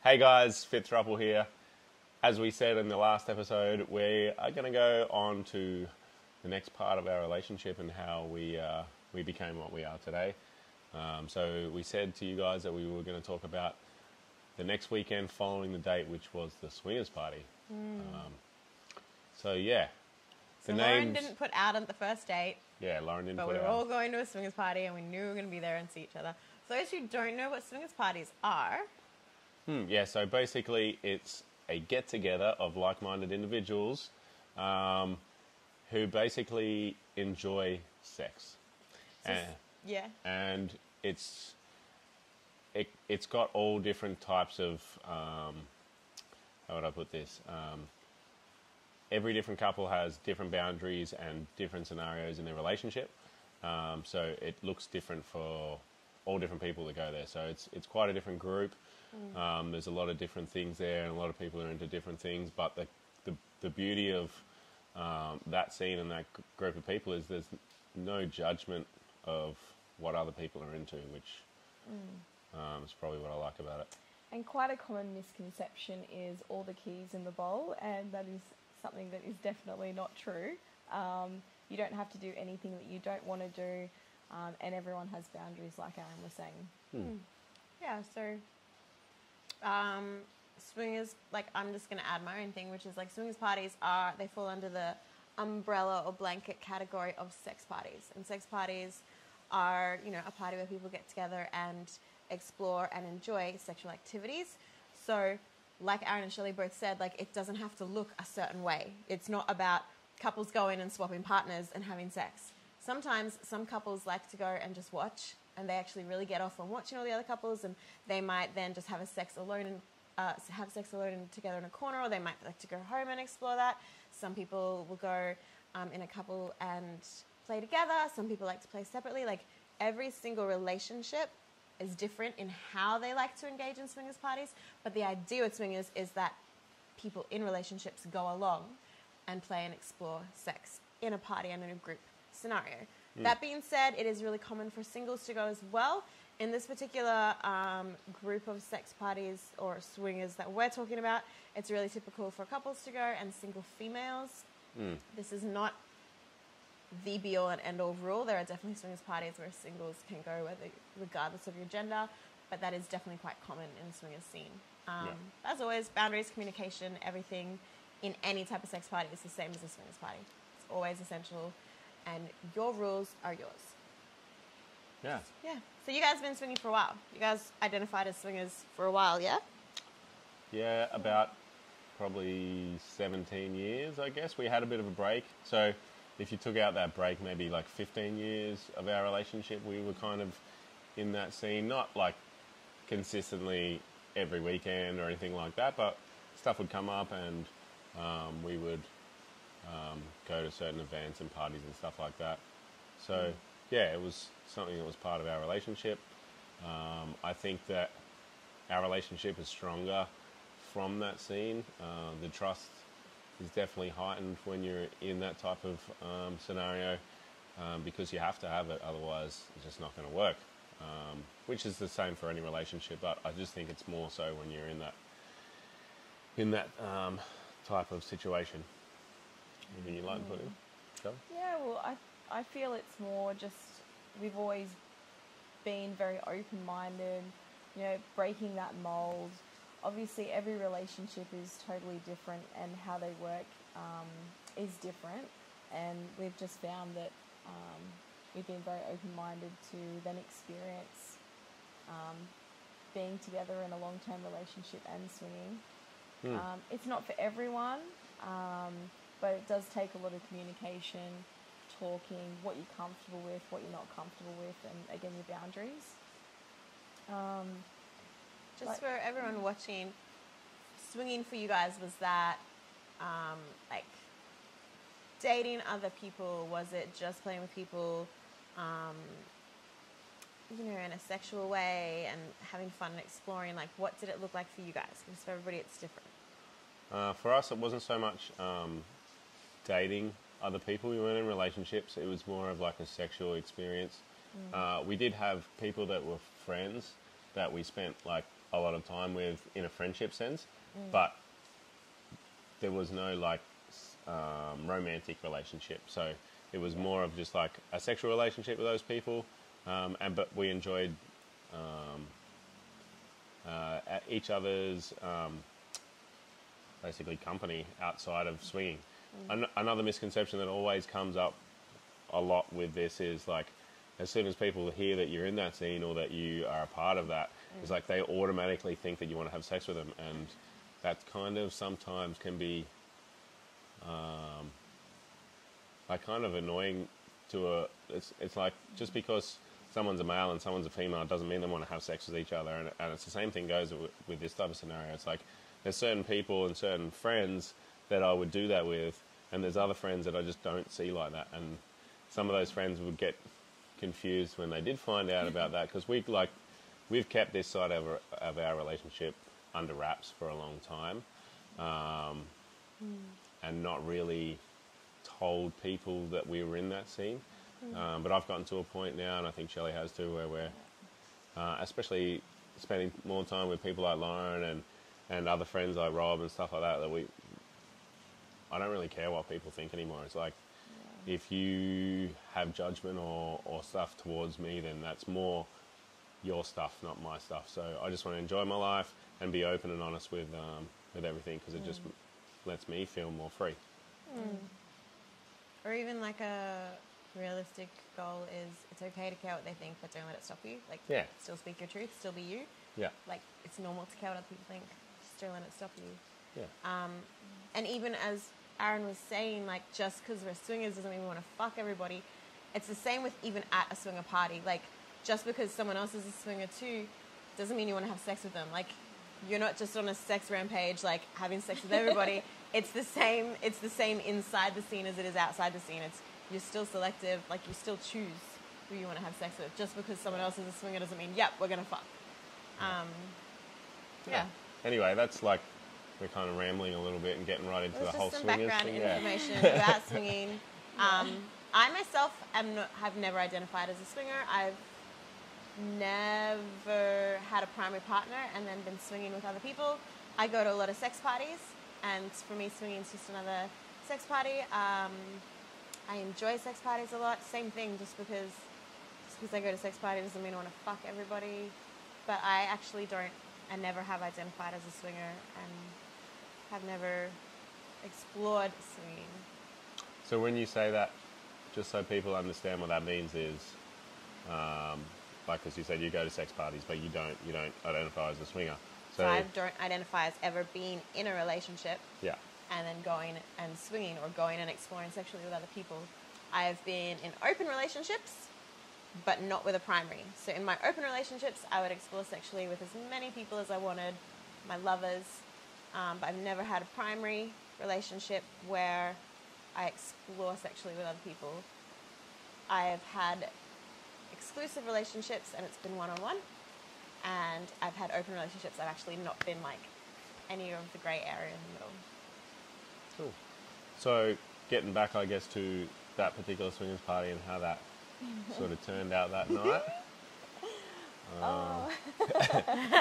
Hey guys, Fifth Thruple here. As we said in the last episode, we are going to go on to the next part of our relationship and how we became what we are today. So we said to you guys that we were going to talk about the next weekend following the date, which was the swingers party. So Lauren didn't put out on the first date. Yeah, Lauren didn't but put out. But we were all going to a swingers party and we knew we were going to be there and see each other. For those who don't know what swingers parties are... So basically it's a get-together of like-minded individuals who basically enjoy sex. And it's got all different types of... how would I put this? Every different couple has different boundaries and different scenarios in their relationship. So it looks different for all different people that go there. So it's quite a different group. There's a lot of different things there, and a lot of people are into different things. But the beauty of that scene and that group of people is there's no judgment of what other people are into, which is probably what I like about it. And quite a common misconception is all the keys in the bowl, and that is something that is definitely not true. You don't have to do anything that you don't want to do, and everyone has boundaries, like Aaron was saying. Yeah, so swingers, like, I'm just going to add my own thing, which is like swingers parties they fall under the umbrella or blanket category of sex parties. And sex parties are, a party where people get together and explore and enjoy sexual activities. So like Aaron and Shelly both said, like, it doesn't have to look a certain way. It's not about couples going and swapping partners and having sex. Sometimes some couples like to go and just watch, and they actually really get off on watching all the other couples, and they might then just have sex alone and together in a corner, or they might like to go home and explore that. Some people will go in a couple and play together. Some people like to play separately. Like, every single relationship is different in how they like to engage in swingers parties, but the idea with swingers is that people in relationships go along and play and explore sex in a party and in a group scenario. That being said, it is really common for singles to go as well. In this particular group of sex parties or swingers that we're talking about, it's really typical for couples to go and single females. This is not the be-all and end-all rule. There are definitely swingers parties where singles can go regardless of your gender, but that is definitely quite common in the swingers scene. As always, boundaries, communication, everything in any type of sex party is the same as a swingers party. It's always essential, and your rules are yours. Yeah. So you guys have been swinging for a while. You guys identified as swingers for a while, yeah? Yeah, about probably 17 years, I guess. We had a bit of a break. So if you took out that break, maybe like 15 years of our relationship, we were kind of in that scene, not like consistently every weekend or anything like that, but stuff would come up and we would go to certain events and parties and stuff like that. So yeah, it was something that was part of our relationship. I think that our relationship is stronger from that scene. The trust is definitely heightened when you're in that type of scenario because you have to have it, otherwise it's just not going to work. Which is the same for any relationship, but I just think it's more so when you're in that type of situation. Anything you'd like to put in? Shelly? Yeah, well, I feel it's more just we've always been very open-minded, breaking that mold. Obviously, every relationship is totally different, and how they work is different. And we've just found that we've been very open-minded to then experience being together in a long-term relationship and swinging. It's not for everyone, but it does take a lot of communication, talking, what you're comfortable with, what you're not comfortable with, and again, your boundaries. Just for everyone watching, swinging for you guys, was that like dating other people? Was it just playing with people, in a sexual way and having fun and exploring? Like, what did it look like for you guys? Because for everybody, it's different. For us, it wasn't so much dating other people. We weren't in relationships. It was more of like a sexual experience. We did have people that were friends that we spent like a lot of time with in a friendship sense, but there was no like romantic relationship. So it was more of just like a sexual relationship with those people, but we enjoyed at each other's basically company outside of swinging. Another misconception that always comes up a lot with this is like, as soon as people hear that you're in that scene or that you are a part of that, it's like they automatically think that you want to have sex with them, and that kind of sometimes can be like kind of annoying to a. It's like, just because someone's a male and someone's a female, it doesn't mean they want to have sex with each other, and it's the same thing goes with this type of scenario. It's like there's certain people and certain friends that I would do that with, and there's other friends that I just don't see like that, and some of those friends would get confused when they did find out about that, because we've kept this side of our relationship under wraps for a long time, and not really told people that we were in that scene. But I've gotten to a point now, and I think Shelly has too, where we're especially spending more time with people like Lauren and other friends like Rob and stuff like that, I don't really care what people think anymore. It's like, if you have judgment or stuff towards me, then that's more your stuff, not my stuff. So I just want to enjoy my life and be open and honest with everything, because it just lets me feel more free. Or even like a realistic goal is, it's okay to care what they think, but don't let it stop you. Like, still speak your truth, still be you. Yeah. Like, it's normal to care what other people think, just don't let it stop you. Yeah. And even as Aaron was saying, like, just because we're swingers doesn't mean we want to fuck everybody. It's the same with even at a swinger party. Like, just because someone else is a swinger too, doesn't mean you want to have sex with them. Like, you're not just on a sex rampage, like, having sex with everybody. It's the same inside the scene as it is outside the scene. You're still selective, like, you still choose who you want to have sex with. Just because someone else is a swinger doesn't mean, yep, we're going to fuck. Yeah. Anyway, that's like, we're kind of rambling a little bit and getting right into the whole swingers background thing. Information about swinging. I myself have never identified as a swinger. I've never had a primary partner and then been swinging with other people. I go to a lot of sex parties, and for me, swinging is just another sex party. I enjoy sex parties a lot. Same thing, just because I go to sex parties doesn't mean I want to fuck everybody. But I actually don't. I never have identified as a swinger, and have never explored swinging. So when you say that, just so people understand what that means is, like, as you said, you go to sex parties, but you don't identify as a swinger. So I don't identify as ever being in a relationship. Yeah. And then going and swinging or going and exploring sexually with other people. I've been in open relationships, but not with a primary. So in my open relationships, I would explore sexually with as many people as I wanted, my lovers. But I've never had a primary relationship where I explore sexually with other people. I have had exclusive relationships, and it's been one-on-one. And I've had open relationships. I've actually not been like any of the grey area in the middle. Cool. So getting back, I guess, to that particular swingers party and how that sort of turned out that night.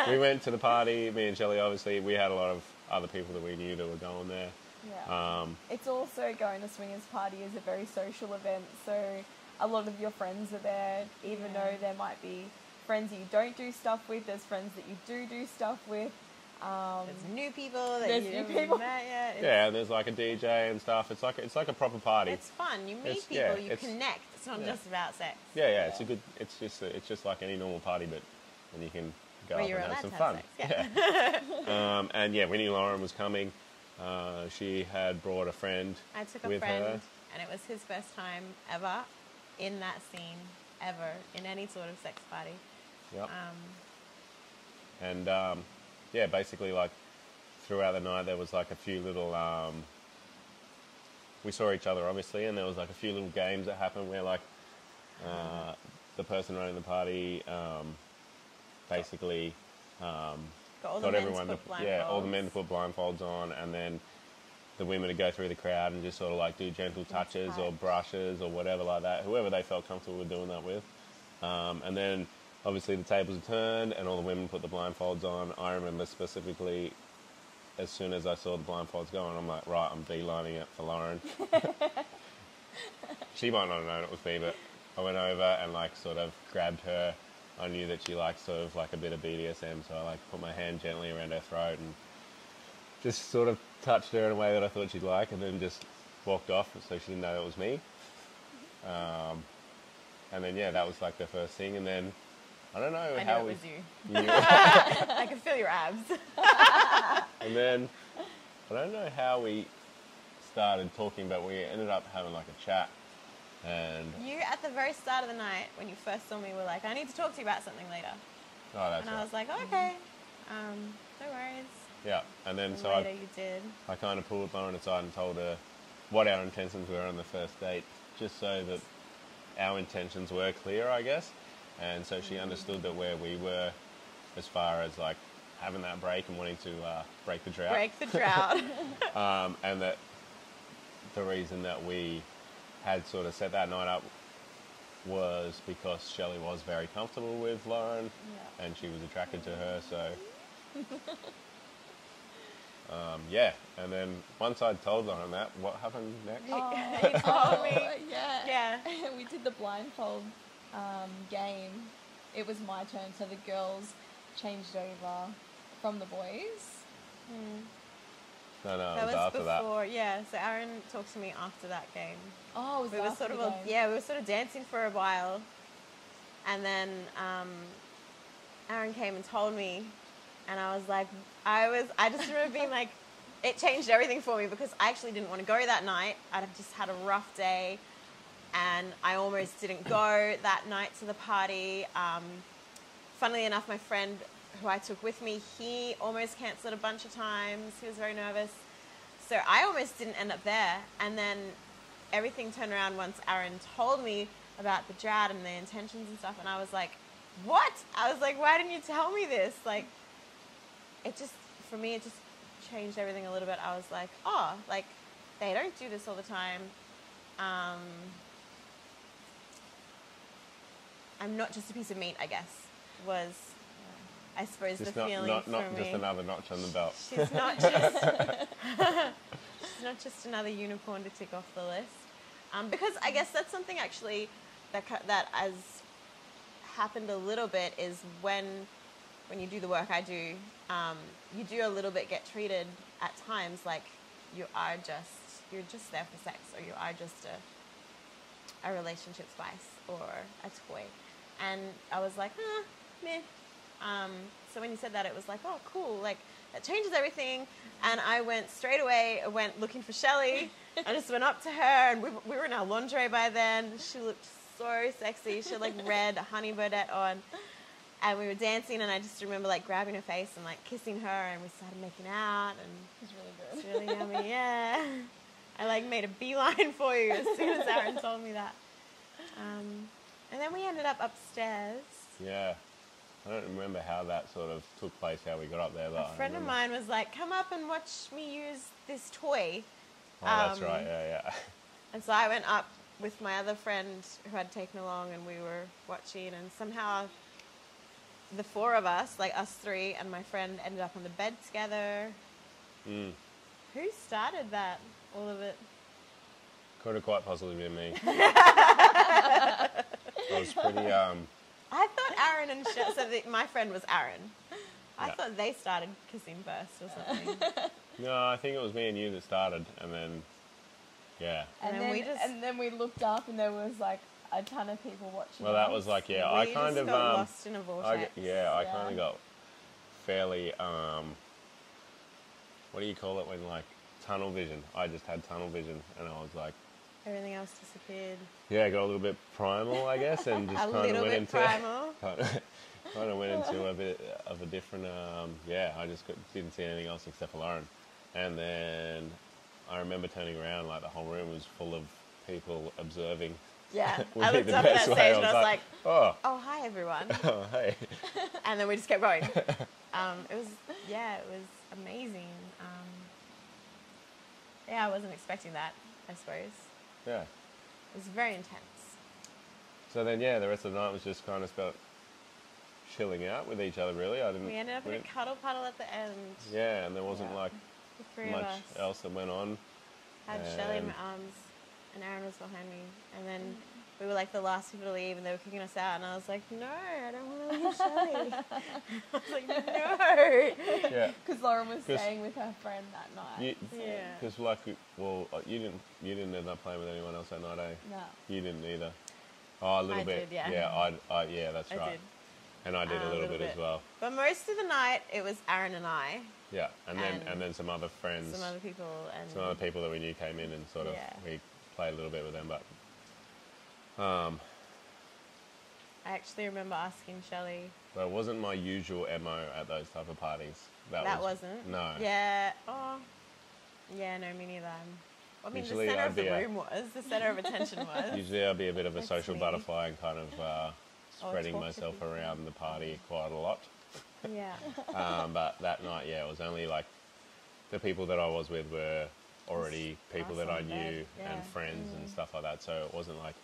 We went to the party, me and Shelly, obviously. We had a lot of other people that we knew that were going there. Yeah. It's also, going to swingers party is a very social event, so a lot of your friends are there, even though there might be friends that you don't do stuff with, there's friends that you do stuff with. There's new people that you haven't met yet. Yeah, and there's like a DJ and stuff. It's like a proper party. It's fun. You meet people. You connect. It's not just about sex. Yeah. It's just like any normal party, but then you can go up and have some fun. Sex, And we knew Lauren was coming. She had brought a friend. I took a with friend, her. and it was his first time ever in that scene, ever in any sort of sex party. Yep. Basically, like, throughout the night, there was like a few little, we saw each other, obviously, and there was like a few little games that happened where, like, the person running the party, basically, got everyone all the men to put blindfolds on, and then the women to go through the crowd and just sort of like do gentle touches or brushes or whatever like that, whoever they felt comfortable with doing that with. And then obviously the tables are turned and all the women put the blindfolds on. I remember specifically, as soon as I saw the blindfolds go on, I'm like, right, I'm beelining it for Lauren. She might not have known it was me, but I went over and like sort of grabbed her. I knew that she liked sort of like a bit of BDSM, so I like put my hand gently around her throat and just sort of touched her in a way that I thought she'd like, and then just walked off so she didn't know it was me. And then yeah, that was like the first thing, and then I don't know I how know we. it was you. I can feel your abs. And then I don't know how we started talking, but we ended up having like a chat. And You, at the very start of the night, when you first saw me, were like, I need to talk to you about something later. oh, that's And I right. was like, oh, okay. No worries. Yeah, and then And so later you did. I kind of pulled Lauren aside and told her what our intentions were on the first date, just so that our intentions were clear, I guess. And so she understood that where we were as far as like having that break and wanting to break the drought. Break the drought. And that the reason that we had sort of set that night up was because Shelly was very comfortable with Lauren and she was attracted to her, so yeah. And then once I'd told Lauren that, what happened next? You told me. Yeah. Yeah. We did the blindfold game. It was my turn, so the girls changed over from the boys. No, it That was was after that. before, yeah. So Aaron talked to me after that game. Oh, was We were after sort of, the game. we were sort of dancing for a while, and then Aaron came and told me, and I was like, I just remember being like, it changed everything for me because I actually didn't want to go that night. I'd just had a rough day, and I almost didn't go that night to the party. Funnily enough, my friend who I took with me, he almost cancelled a bunch of times. He was very nervous. So I almost didn't end up there. And then everything turned around once Aaron told me about the drought and the intentions and stuff. And I was like, what? I was like, why didn't you tell me this? Like, it just, for me, it just changed everything a little bit. I was like, oh, like, they don't do this all the time. I'm not just a piece of meat, I guess, was, I suppose, Just the not, feeling not, for not me. just another notch on the belt. She's not just she's not just another unicorn to tick off the list. Because I guess that's something actually that has happened a little bit is when you do the work I do, you do a little bit get treated at times like you're just there for sex, or you are just a relationship spice or a toy. And I was like, meh. So when you said that, it was like, oh, cool. Like, that changes everything. And I went straight away, looking for Shelly. I just went up to her, and we were in our lingerie by then. She looked so sexy. She had, like, red honey birdette on. And we were dancing, and I just remember, like, grabbing her face and, like, kissing her, and we started making out. And It was really good. it's really yummy, yeah. I, like, made a beeline for you as soon as Aaron told me that. And then we ended up upstairs. Yeah. I don't remember how that sort of took place, how we got up there. But A friend of mine was like, come up and watch me use this toy. Oh, that's right, yeah. And so I went up with my other friend who I'd taken along, and we were watching, and somehow the four of us, like us three and my friend, ended up on the bed together. Mm. Who started that, all of it? Could have quite possibly been me. I was pretty, I thought Aaron and Shelly, so my friend was Aaron. I Yeah. thought they started kissing first or something. no, I think it was me and you that started, and then, yeah. And And then then, we just- we looked up, and there was like a ton of people watching. Well, that us. was like, yeah, We I just kind of, got lost in a vortex. I Yeah. kind of got fairly, what do you call it when, like, tunnel vision? I just had tunnel vision, and I was like, Everything else disappeared. yeah, got a little bit primal, I guess, and just A kind of little went bit into primal. kind of went into a bit of a different, I just didn't see anything else except for Lauren. And then I remember turning around, like the whole room was full of people observing. Yeah, would I be looked the up at that best way. stage and I was like, oh, oh, hi, everyone. oh, hey. And then we just kept going. It was amazing. I wasn't expecting that, I suppose. Yeah. It was very intense. So then, yeah, the rest of the night was just kind of spent chilling out with each other. Really, I didn't. We ended up in a didn't- cuddle puddle at the end. Yeah, and there wasn't Yeah. like The three of much us. else that went on. Had Shelly in And- my arms, and Aaron was behind me. And then we were like the last people to leave, and they were kicking us out. And I was like, no, I don't want to leave Shelly. I was like, no. Yeah, Because Lauren was 'Cause staying with her friend that night. Yeah. because like, well, you didn't end up playing with anyone else that night, eh? No. You didn't either. Oh, a little I bit. did, yeah. Yeah, that's I right. did. And I did a little bit as well. But most of the night, it was Aaron and I, Yeah, and then some other friends, some other people, and some other people that we knew came in and sort of Yeah. we played a little bit with them, but I actually remember asking Shelly. it wasn't my usual MO at those type of parties. That wasn't? No. Yeah. Oh. Yeah, no, me neither. I mean, Usually the center I'd of the be room was. The center of attention was. Usually I'd be a bit of a That's social me. butterfly and kind of spreading talk to myself people. around the party quite a lot. Yeah. But that night, yeah, it was only like the people that I was with were already people that I awesome, knew yeah. and friends and stuff like that. So it wasn't like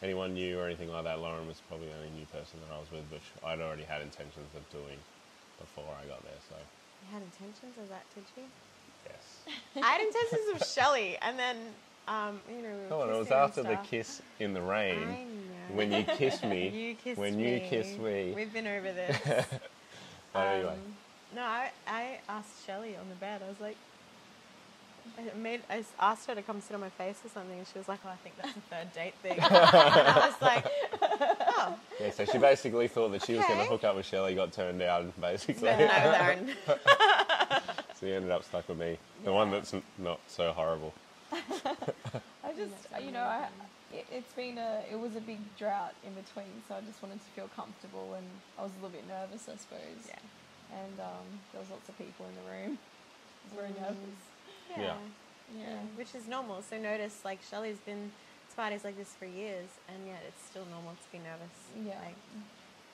anyone new or anything like that. Lauren was probably the only new person that I was with, which I'd already had intentions of doing before I got there. So You had intentions of that, did you? yes. I had intentions of Shelly, and then, you know, we were Come on, it was kissing and after the stuff. kiss in the I rain know. when you kissed me. You kissed when me. you kissed me. We've been over this. But anyway, No, I asked Shelly on the bed. I was like, I asked her to come sit on my face or something, and she was like, "Oh, I think that's a third date thing." And I was like, "Oh, yeah. So she basically thought that she was going to Okay. hook up with Shelley, got turned down basically. no, Aaron." So he ended up stuck with me, the one that's not so horrible. I just, you know, it was a big drought in between, so I just wanted to feel comfortable, and I was a little bit nervous, I suppose. Yeah. And there was lots of people in the room. I was very nervous. Yeah. Yeah, which is normal. So notice, like, Shelley's been to parties like this for years, and yet it's still normal to be nervous. Yeah. Like,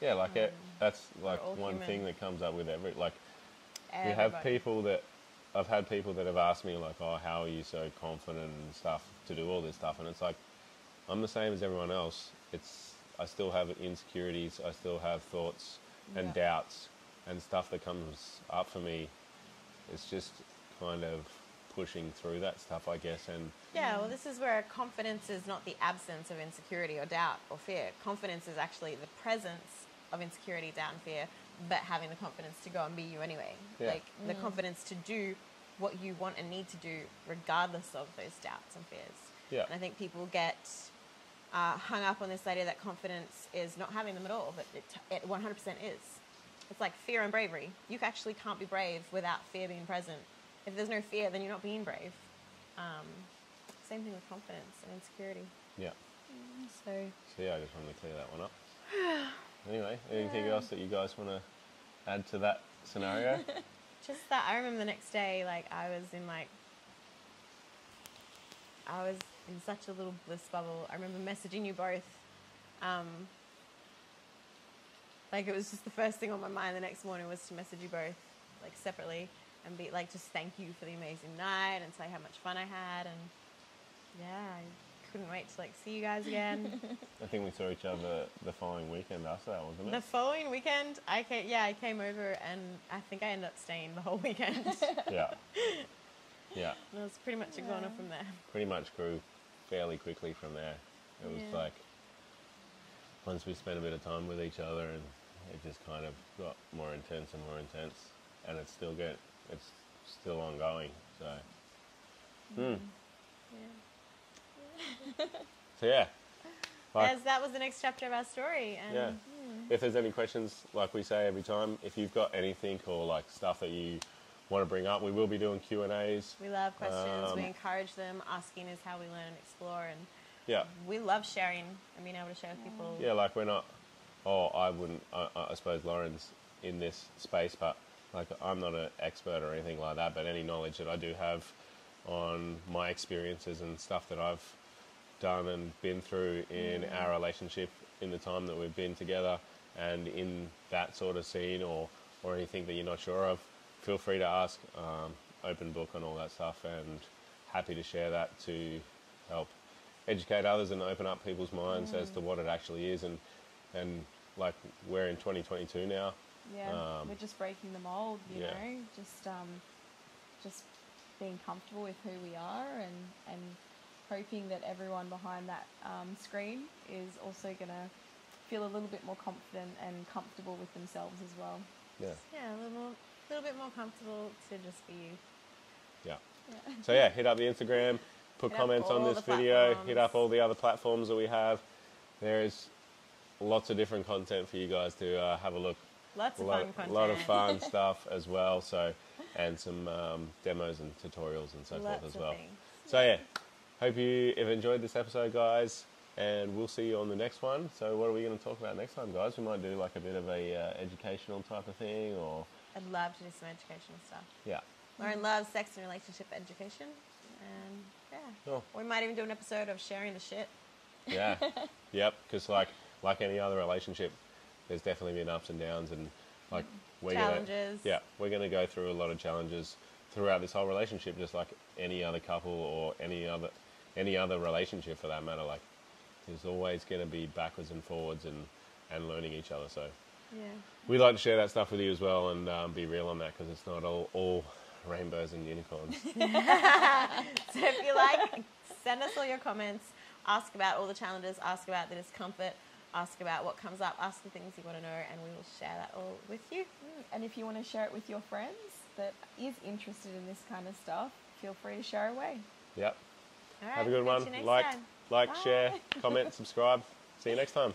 Yeah, like that's like all one human. thing that comes up with every like. You everybody. have people that I've had people that have asked me like, "Oh, how are you so confident and stuff to do all this stuff?" And it's like, I'm the same as everyone else. I still have insecurities. I still have thoughts and Yeah. doubts and stuff that comes up for me. It's just kind of pushing through that stuff, I guess. And Yeah, well, this is where confidence is not the absence of insecurity or doubt or fear. Confidence is actually the presence of insecurity, doubt, and fear, but having the confidence to go and be you anyway. Yeah. Like, the confidence to do what you want and need to do regardless of those doubts and fears. Yeah. And I think people get hung up on this idea that confidence is not having them at all, but it 100% is. It's like fear and bravery. You actually can't be brave without fear being present. If there's no fear, then you're not being brave. Same thing with confidence and insecurity. yeah. So So yeah, I just wanted to clear that one up. Anyway, anything else that you guys want to add to that scenario? just that, I remember the next day, like, I was in such a little bliss bubble. I remember messaging you both. Like, it was just the first thing on my mind the next morning was to message you both, like, separately, and be like, just thank you for the amazing night and say how much fun I had. And yeah, I couldn't wait to, like, see you guys again. I think we saw each other the following weekend after that, wasn't The it? following weekend, I came over, and I think I ended up staying the whole weekend. Yeah. Yeah. And it was pretty much a goner from there. Pretty much grew fairly quickly from there. It was Yeah. like, once we spent a bit of time with each other, and it just kind of got more intense and more intense, and it's still ongoing. So, so yeah. Like, As that was the next chapter of our story. And yeah. If there's any questions, like we say every time, if you've got anything or like stuff that you want to bring up, we will be doing Q&As. we love questions. We encourage them. Asking is how we learn and explore. And Yeah. we love sharing and being able to share with people. Yeah, like we're not. I suppose Lauren's in this space, but like I'm not an expert or anything like that. But any knowledge that I do have on my experiences and stuff that I've done and been through in our relationship in the time that we've been together, and in that sort of scene or anything that you're not sure of, feel free to ask. Open book on all that stuff, and happy to share that to help educate others and open up people's minds as to what it actually is. And like we're in 2022 now. Yeah, we're just breaking the mold, you Yeah. know, just being comfortable with who we are and hoping that everyone behind that screen is also going to feel a little bit more confident and comfortable with themselves as well. Yeah. Yeah, a little bit more comfortable to just be you. Yeah. Yeah. So yeah, hit up the Instagram, put Hit up comments on all this the video, hit platforms. up all the other platforms that we have. There is lots of different content for you guys to have a look. Lots of lot, fun content. lot of fun stuff as well. So, and some demos and tutorials and so Lots forth as of well. things. So yeah, hope you have enjoyed this episode, guys, and we'll see you on the next one. So what are we going to talk about next time, guys? We might do like a bit of a educational type of thing, or I'd love to do some educational stuff. yeah. Lauren loves sex and relationship education. And yeah. Cool. We might even do an episode of sharing the shit. Yeah, yep. Because like any other relationship, there's definitely been ups and downs, and like Challenges. we're gonna go through a lot of challenges throughout this whole relationship, just like any other couple or any other relationship for that matter. Like there's always gonna be backwards and forwards and learning each other. So Yeah. we like to share that stuff with you as well, and be real on that, because it's not all rainbows and unicorns. So if you like, send us all your comments. Ask about all the challenges. Ask about the discomfort. Ask about what comes up. Ask the things you want to know, and we will share that all with you. And if you want to share it with your friends that is interested in this kind of stuff, feel free to share away. Yep. All right, Have a good catch one. you next Like, time. like, Bye. share, comment, subscribe. See you next time.